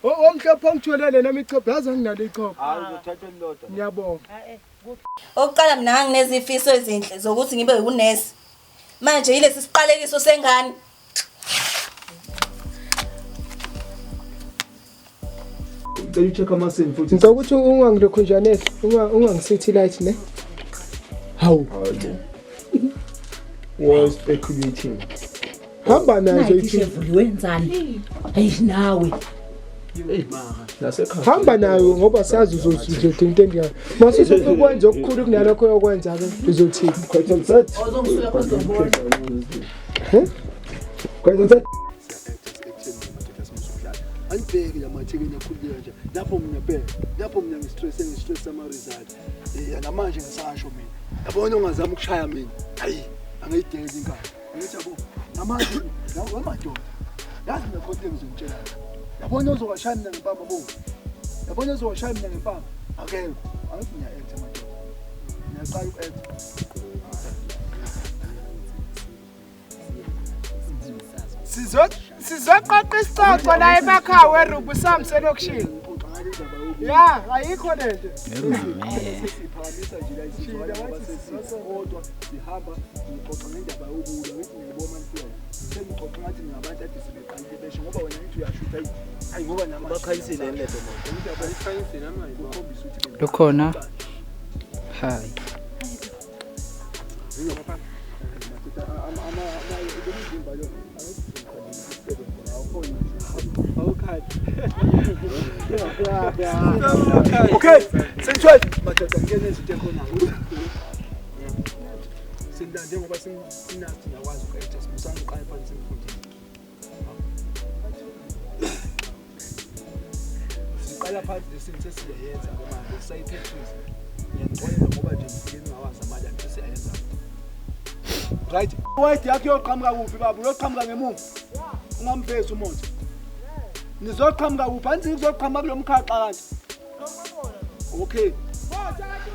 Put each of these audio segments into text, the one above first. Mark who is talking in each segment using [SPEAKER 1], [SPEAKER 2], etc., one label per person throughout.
[SPEAKER 1] Omhlophe ongitholele nami ichopho yazi nginalo ichopho.
[SPEAKER 2] Hayi uzothatha elilodwa.
[SPEAKER 1] Ngiyabonga.
[SPEAKER 3] Oqala mina nginezifiso ezinhle zokuthi ngibe unesi. Manje yilesi siqalekiso sengane.
[SPEAKER 2] Ngicela ucheck amaseni futhi.
[SPEAKER 1] Ngizokuthi ungangilokhunjanesi, ungangisithi light ne. Hawu.
[SPEAKER 2] Was speculating.
[SPEAKER 1] Hamba nazo
[SPEAKER 4] iphini wenzani? Hey nawe.
[SPEAKER 2] Nasekhaya.
[SPEAKER 1] Hamba nayo ngoba sazi uzodinga into endiyayo. Mase ukwenza okukhulu kunalokho yokwenza ke uzothini?
[SPEAKER 2] Quite on set.
[SPEAKER 4] Ozongisuka phezulu.
[SPEAKER 2] Quite on set.
[SPEAKER 5] Angibheke lamathekeni akhulile nje lapho mina bheke lapho mina ngistress sama result namanje ngisasho mina yabona ungazama ukushaya mina hayi angayideli inkani ngithi yabo namanje ngamadoda yazi mina konke ngizongitshela yabona uzowashaya mina ngempama bo yabona uzowashaya mina ngempama akekho angithi ngiya act amadoda ngiyaqala uku-act
[SPEAKER 1] Sizoqoqa isicoco la emakhaya weRubu Sam selokishini. Ya, ayikho lento.
[SPEAKER 5] Siphakamisa nje la isizwe kodwa sihamba ngixoxa ngendaba yokulwa ngithi ngibona mfowethu sengixoxa ngathi ngabantu ade sibeqalile besho ngoba wena ngithi uyashutha hayi ngoba nama
[SPEAKER 2] Bakhanyisile lento manje.
[SPEAKER 5] ngithi abayikhanyisile nama ukhombisa ukuthi
[SPEAKER 6] Lukhona. Hayi.
[SPEAKER 5] Okay, sengithi madoda ngene izinto ekhona. Sindla njengoba sinathi ngakwazi ukhetha simusana uqala phansi semfundini. Siqala phansi lesinto sesiyenza ngoba sayiphethuza. Ngiyaqoqa ngoba nje ngifike ngawazi amali antu siyayenza. Right? White yakho yoqhamuka kuphi baba? Uyoqhamuka ngemuva. Ungamphezi umonto. Nizoqhamuka kuphi? Anzi nizoqhamuka kulomkhaqa kanti. Okay.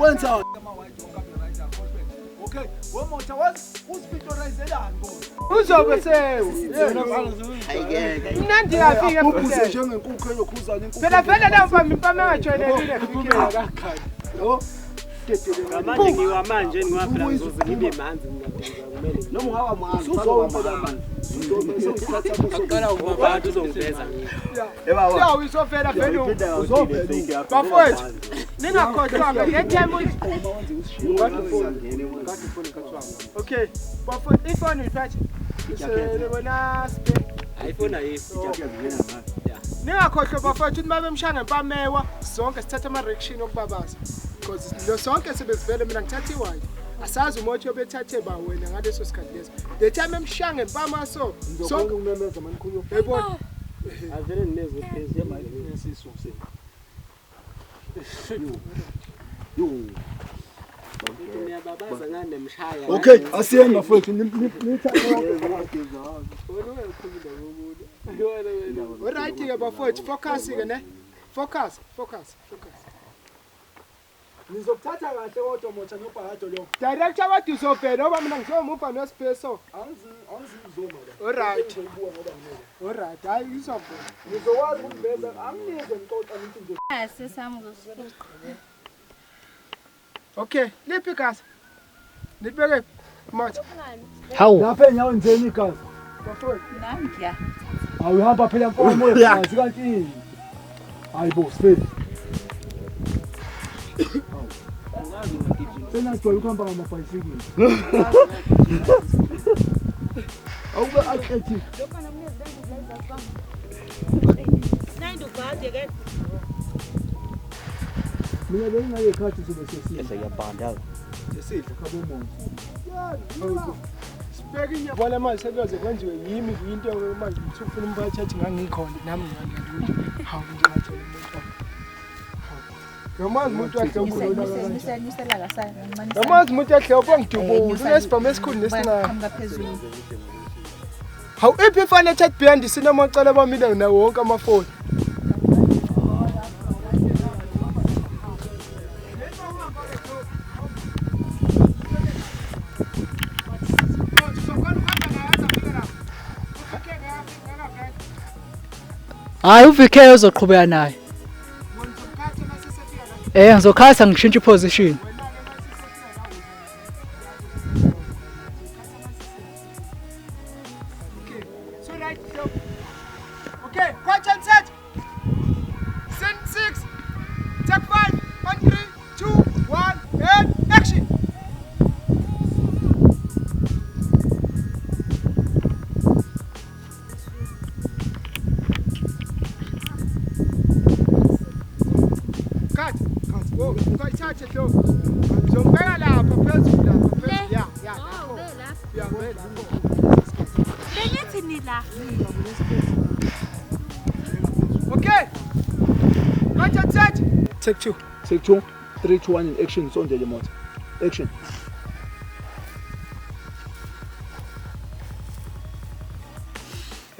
[SPEAKER 5] Wenza ama white wakaphi right akho. Okay. Womonto usipitorizela ngo.
[SPEAKER 1] Uzobe sewu.
[SPEAKER 2] Ayike.
[SPEAKER 1] Mnandi yafika
[SPEAKER 5] Ubuze njengenkukhu eyokhuzana inkukhu.
[SPEAKER 1] Phela la mpama engajwayelekile fikile.
[SPEAKER 5] Yo.
[SPEAKER 7] Manje ngiwamanje ngiwaphela ngizoze ngibe manzi ngiyadinga kumele
[SPEAKER 5] noma ungawa manzi uzowuphela manzi
[SPEAKER 7] aqala ukubabantu uzongiveza
[SPEAKER 1] Yeba. Siyawu isofela vele uzovela. Bafowethu. Ningakhohlwanga ngethemba Okay. Bafowethu ifoni iphathe. Sibona
[SPEAKER 7] iPhone ayifo
[SPEAKER 1] Ningakhohlwa bafowethu ukuthi mabe mshaya ngempamewa sonke sithatha ama reaction okubabaza. Because lo sonke sebezivele mina ngithatha iwine asazi umothi obethathe ba wena ngaleso sikhathi leso the time emshange empama so
[SPEAKER 5] umemeza manikhulu
[SPEAKER 1] yayibona
[SPEAKER 7] avele ninezo phezulu
[SPEAKER 5] nesisuse yo
[SPEAKER 7] niyababaza ngane mshaya
[SPEAKER 5] okay asiyenga mfowethu nithatha
[SPEAKER 1] alright ke bafowethu focus ke ne focus
[SPEAKER 5] nizokuthatha kahle kodwa motha nobhado lo
[SPEAKER 1] director wathi uzovela oba mina ngizomuva no space so
[SPEAKER 5] angizizoma
[SPEAKER 1] la alright hayi izovela
[SPEAKER 5] ngizokwazi ukuveza anginize ngixoxa into nje
[SPEAKER 4] Sesami
[SPEAKER 1] okay liphi kasi nibeke motha
[SPEAKER 6] Hawu.
[SPEAKER 5] lapha enyaweni zeni igazi
[SPEAKER 1] bafowethu
[SPEAKER 4] nangiya.
[SPEAKER 5] awuhamba phela mfomo yazi kanti hayibo speed senajwayele ukuhamba ngamabhayisikili awube atletic mina bengingayekhathi sobe sesile
[SPEAKER 2] Siyabhanda.
[SPEAKER 5] sesidla khabomongo
[SPEAKER 1] Speaking of wale manje sekuyoze kwenziwe yimi into manje ngithi ufuna umphathi athi ngangikhona nami ngiyalutho hawu ngiyathi umuntu Yamazi umuntu wakhe ukhulula kanjani
[SPEAKER 4] Nisela kasana ngimanisa.
[SPEAKER 1] Yamazi umuntu wakhe ubongidubula unesibhamu esikhulu nesina
[SPEAKER 4] Qhamuka phezulu.
[SPEAKER 1] Hawu iphi ifana chat behind sinomacala bamile nawo wonke amafoni
[SPEAKER 6] Hayi uVK uzoqhubeka naye. Ngizokhatha ngishintshe iposition.
[SPEAKER 1] Okay, question set. Scene 6. Take 5 on 3, 2, 1, and action. Cut. Oh, ithathe lo. Uzombeka lapha phezulu lapha phezulu. Yeah. Yeah, wait. Okay. Question set. Take 2.
[SPEAKER 5] Take 2, 3, 2, 1 in action. Sondele moto. Action.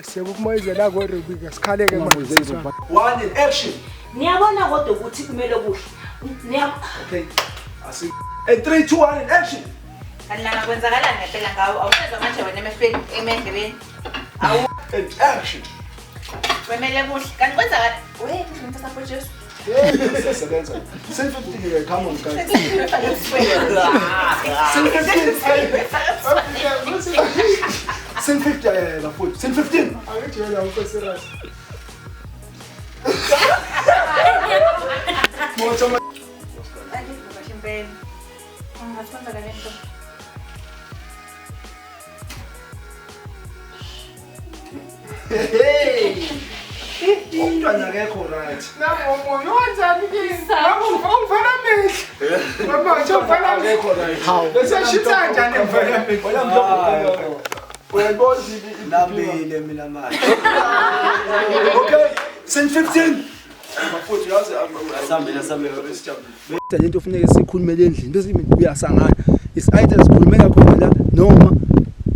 [SPEAKER 1] Sekumoyizela ko Rebecca sikhaleke manje.
[SPEAKER 5] 1 in action.
[SPEAKER 4] Niyabona kodwa ukuthi kumele kuhle.
[SPEAKER 5] Okay. Asi. And 3, 2, 1 in action.
[SPEAKER 3] Kanilanga kwenzakalani ngempela ngawo? Awusenza manje wena emendlebeni.
[SPEAKER 5] And action.
[SPEAKER 3] Wemele kuhle. Kanti kwenzakala? Wait, ngimthatha sapho Jesu.
[SPEAKER 5] Sebenza. 750 come on guys. 750 bafowethu. 715.
[SPEAKER 1] Angithi wena ukoserazi.
[SPEAKER 5] Moto ma.
[SPEAKER 3] Impela. Ngathonza le nto.
[SPEAKER 5] Hey. Umntwana akekho right.
[SPEAKER 1] Nawo yonzani kini? Ungivana mehlo. Mama ngijofana
[SPEAKER 5] Akekho right.
[SPEAKER 1] bese shitha njani mfana mehlo?
[SPEAKER 5] Wena mhlophe. Uyayibona nabile mina manje. Okay. 715. Bafowethu yazi asambe isijabule. Lento ufuneka sikhulumele endlini bese uyasangana. Is either sikhulumela khona la noma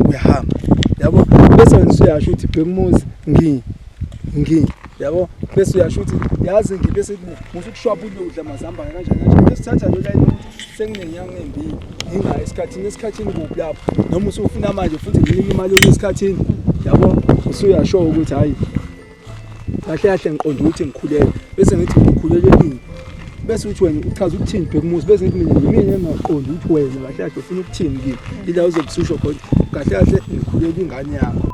[SPEAKER 5] uyahamba. Yabo bese wena usuyasho ukuthi bhekumuzi ngi yabo bese uyasho ukuthi yazi ngibese musukushwapha ukudla mazamba kanjani bese thatha lo line ukuthi senginenyanga embili nginga esikhathini kuphi lapho noma usufuna manje futhi nginika imali yesikhathini yabo usuyasho ukuthi hayi kahle ngiqonda ukuthi ngikhulele bese ngithi ngikhulele yini bese uthi wena uchaza ukuthini bhekumuzi bese ngithi mina engaqondi ukuthi wena kahle ufuna ukuthini kimi ila uzobususho khona kahle ngikhulele ingane yakho.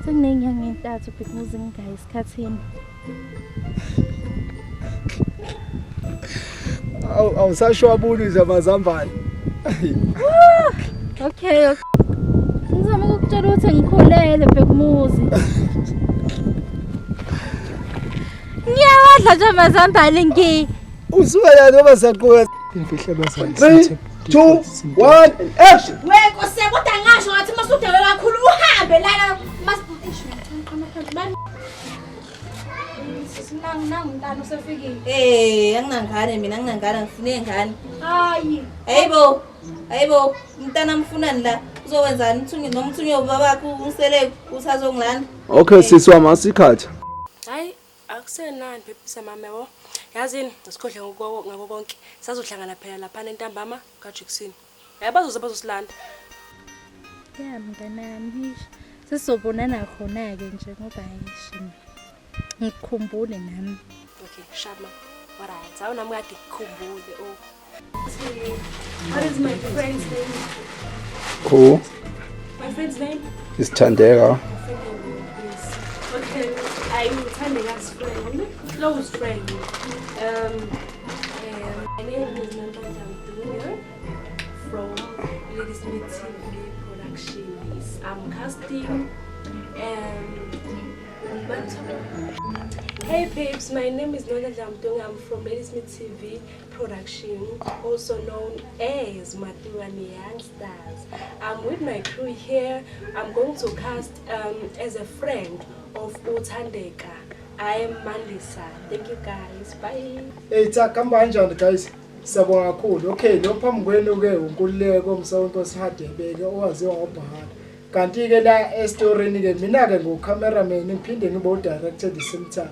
[SPEAKER 8] Senginenyanga entathu bhekumuzi ngingayi esikhathini.
[SPEAKER 5] Awusashwabula nje amazambane.
[SPEAKER 8] Okay. Ngizama ukutshela ukuthi ngikhulele bhekumuzi. Ngiyawadla nje amazambane ngi.
[SPEAKER 5] Usuka la ngoba saqoka.
[SPEAKER 1] Imfihlo bazali.
[SPEAKER 5] 3, 2, 1 and action.
[SPEAKER 3] Weko kodwa ngasho ngathi masudele kakhulu uhambe lana
[SPEAKER 8] Nangu mntana usefikile.
[SPEAKER 3] Anginangane mina anginangane ngifune ingane.
[SPEAKER 8] Hayi.
[SPEAKER 3] Hayibo, mntana mfunani la? Uzowenzani umthunyi noma umthunyi wobabakho usele usazongilanda?
[SPEAKER 5] Okay siswa masikhatha.
[SPEAKER 9] Hayi akusenani bebisa mama yabo. Yazini isikhohle ngako konke. Sazohlangana phela lapha entambama kaJackson. Yabazoze bazosilanda.
[SPEAKER 8] Ya mnganami. Sizobonana khona ke nje ngoba yisho. Ngikukhumbule nami.
[SPEAKER 9] Okay, Shama. Alright. Awunami kade ngikhumbule.
[SPEAKER 8] What is my friend's name?
[SPEAKER 5] Cool.
[SPEAKER 9] My friend's name?
[SPEAKER 5] Is Thandeka.
[SPEAKER 9] Okay, I'm Thandeka's friend, close friend. My name is Nantanja Mdunya from Ladysmith TV Productions. I'm casting. Hey babes, my name is Nantanja Mdunya. I'm from Ladysmith TV Production, also known as Matuani Youngsters. I'm with my crew here. I'm going to cast as a friend of Uthandeka. I am Mandisa. Thank you guys. Bye.
[SPEAKER 1] Hey, kamba kanjani guys? Siyabonga kakhulu. Okay, lo phambi kwenu ke uNkululeko Msawonto Sihadebeke owaziwa ngoBhahana. Kanti ke la e-storyini ke mina ke ngo-cameraman ngiphinde ngibe u-director the same time.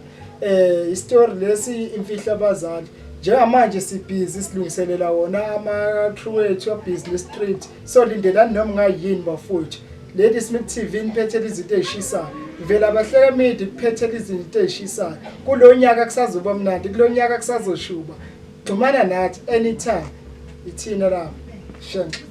[SPEAKER 1] I-story lesi imfihlo abazali. Njengamanje sibhizi silungiselela wona ama-crew ethu ya-Business Street. So lindelani noma ngayini bafowethu. Ladysmith TV niphethe izinto ezishisayo. vela bahleke midi kuphethela izinto ezishisayo kulonyaka kusazoba mnandi kulonyaka kusazoshuba xhumana nathi anytime ithina lapha shenxa